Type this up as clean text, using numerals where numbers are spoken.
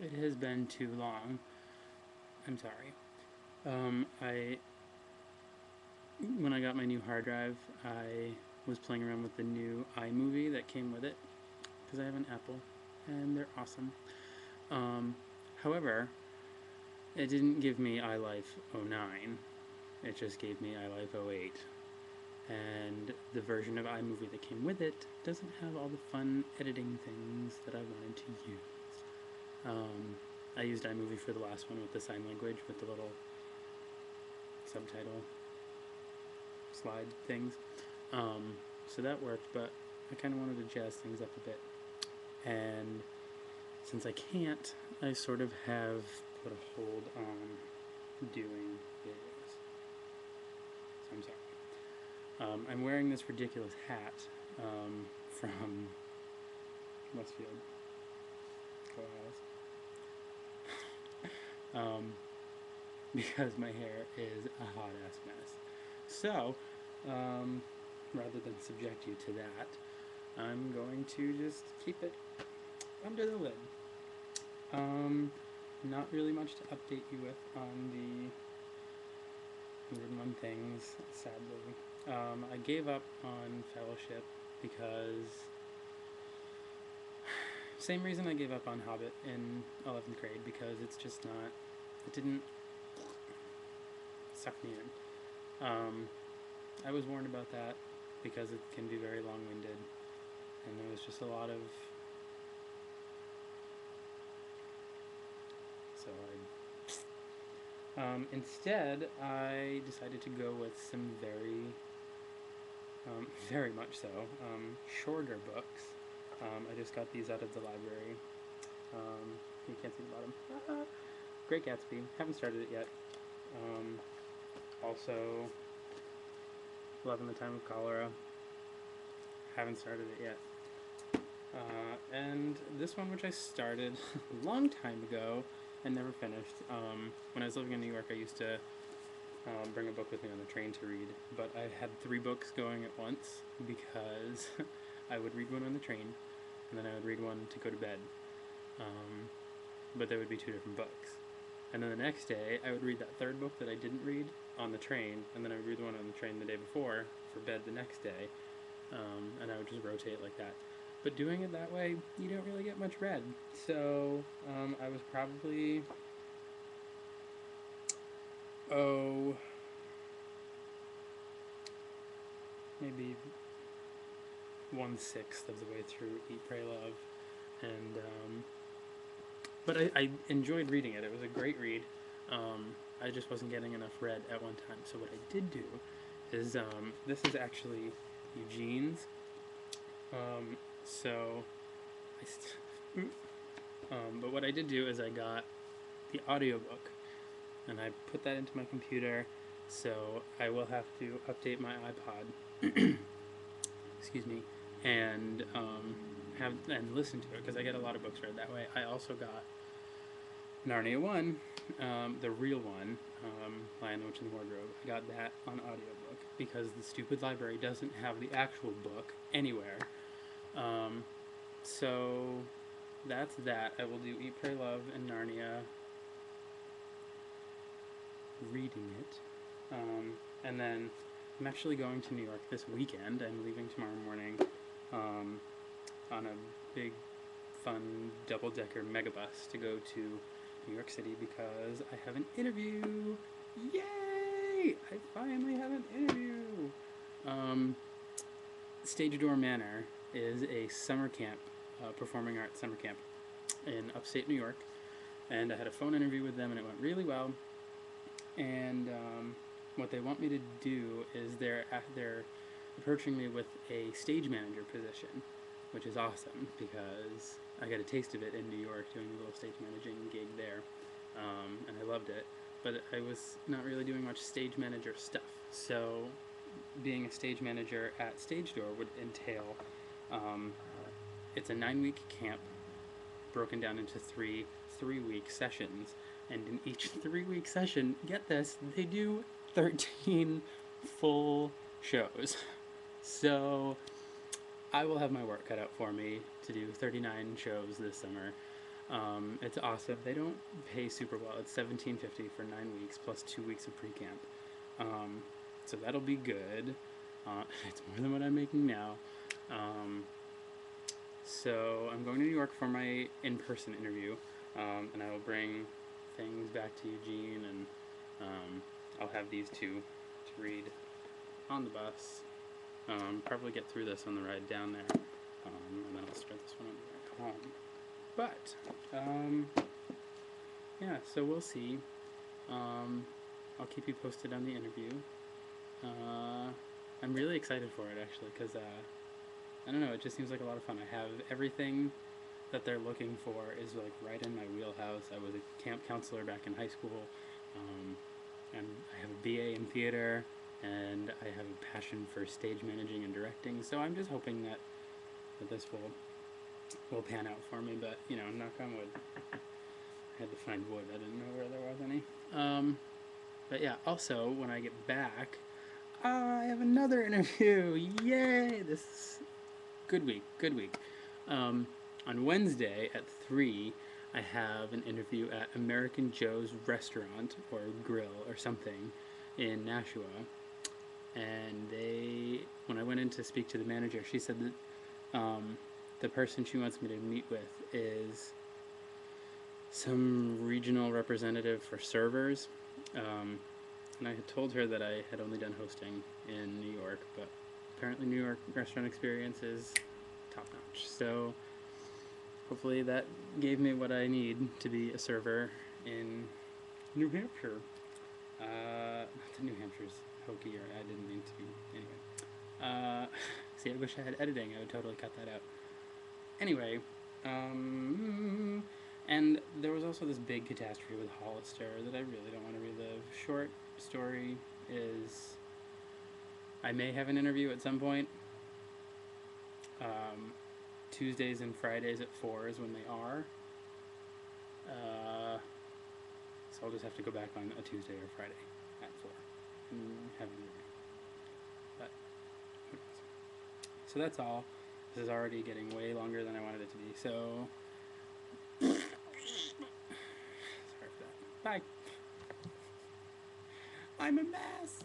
It has been too long. I'm sorry. I when I got my new hard drive, I was playing around with the new iMovie that came with it because I have an Apple, and they're awesome. Um, However, it didn't give me iLife '09. It just gave me iLife '08. And the version of iMovie that came with it doesn't have all the fun editing things that I wanted to use. I used iMovie for the last one with the sign language with the little subtitle slide things. So that worked, but I kind of wanted to jazz things up a bit. And since I can't, I sort of have put a hold on doing videos. So I'm sorry. I'm wearing this ridiculous hat from Westfield. Go Owls. Because my hair is a hot ass mess. So, rather than subject you to that, I'm going to just keep it under the lid. Not really much to update you with on the 101 things, sadly. I gave up on fellowship because same reason I gave up on Hobbit in 11th grade, because it's just not, it didn't suck me in. I was warned about that because it can be very long-winded, and there was just a lot of, so instead I decided to go with some very much so, shorter books. I just got these out of the library. You can't see the bottom. Great Gatsby. Haven't started it yet. Also, Love in the Time of Cholera. Haven't started it yet. And this one, which I started a long time ago and never finished. When I was living in New York, I used to bring a book with me on the train to read, but I had 3 books going at once because I would read one on the train, and then I would read one to go to bed. But there would be 2 different books. And then the next day, I would read that 3rd book that I didn't read on the train, and then I would read the one on the train the day before for bed the next day, and I would just rotate like that. But doing it that way, you don't really get much read. So I was probably, maybe 1/6 of the way through Eat, Pray, Love, and but I enjoyed reading it. It was a great read. I just wasn't getting enough read at one time. So what I did do is, this is actually Eugene's. So, but what I did do is I got the audiobook, and I put that into my computer. So I will have to update my iPod, excuse me, and have and listen to it because I get a lot of books read that way. I also got Narnia 1, the real one, Lion, the Witch, and the Wardrobe. I got that on audiobook because the stupid library doesn't have the actual book anywhere. So that's that. I will do Eat, Pray, Love, and Narnia, reading it. And then I'm actually going to New York this weekend. I'm leaving tomorrow morning on a big, fun, double-decker megabus to go to New York City because I have an interview. Yay! I finally have an interview. Stage Door Manor is a summer camp, performing arts summer camp in upstate New York, and I had a phone interview with them and it went really well. And what they want me to do is they're approaching me with a stage manager position, which is awesome because I got a taste of it in New York doing a little stage managing gig there, and I loved it. But I was not really doing much stage manager stuff, so being a stage manager at Stage Door would entail, it's a 9-week camp broken down into 3 3-week sessions, and in each 3-week session, get this, they do 13 full shows. So I will have my work cut out for me to do 39 shows this summer. It's awesome. They don't pay super well. It's $17.50 for 9 weeks plus 2 weeks of pre-camp. Um, so that'll be good. It's more than what I'm making now. Um, so I'm going to New York for my in-person interview, and I will bring things back to Eugene, and I'll have these two to read on the bus. Probably get through this on the ride down there, and then I'll start this one on the ride home. But yeah, so we'll see. I'll keep you posted on the interview. I'm really excited for it actually, because I don't know, it just seems like a lot of fun. I have everything that they're looking for is like right in my wheelhouse. I was a camp counselor back in high school, and I have a BA in theater, and I have a passion for stage managing and directing. So I'm just hoping that this will pan out for me. But you know, knock on wood. I had to find wood. I didn't know where there was any. But yeah, also when I get back, I have another interview. Yay! This is good week. Good week. On Wednesday at 3, I have an interview at American Joe's Restaurant or Grill or something in Nashua. And when I went in to speak to the manager, she said that the person she wants me to meet with is some regional representative for servers. And I had told her that I had only done hosting in New York, but apparently New York restaurant experience is top notch. So hopefully that gave me what I need to be a server in New Hampshire. Not that New Hampshire's hokey, or I didn't mean to be. Anyway. See, I wish I had editing. I would totally cut that out. Anyway, and there was also this big catastrophe with Hollister that I really don't want to relive. Short story is, I may have an interview at some point. Tuesdays and Fridays at 4 is when they are. So I'll just have to go back on a Tuesday or Friday at 4 and have an interview. But who knows? So that's all. This is already getting way longer than I wanted it to be. So sorry for that. Bye. I'm a mess.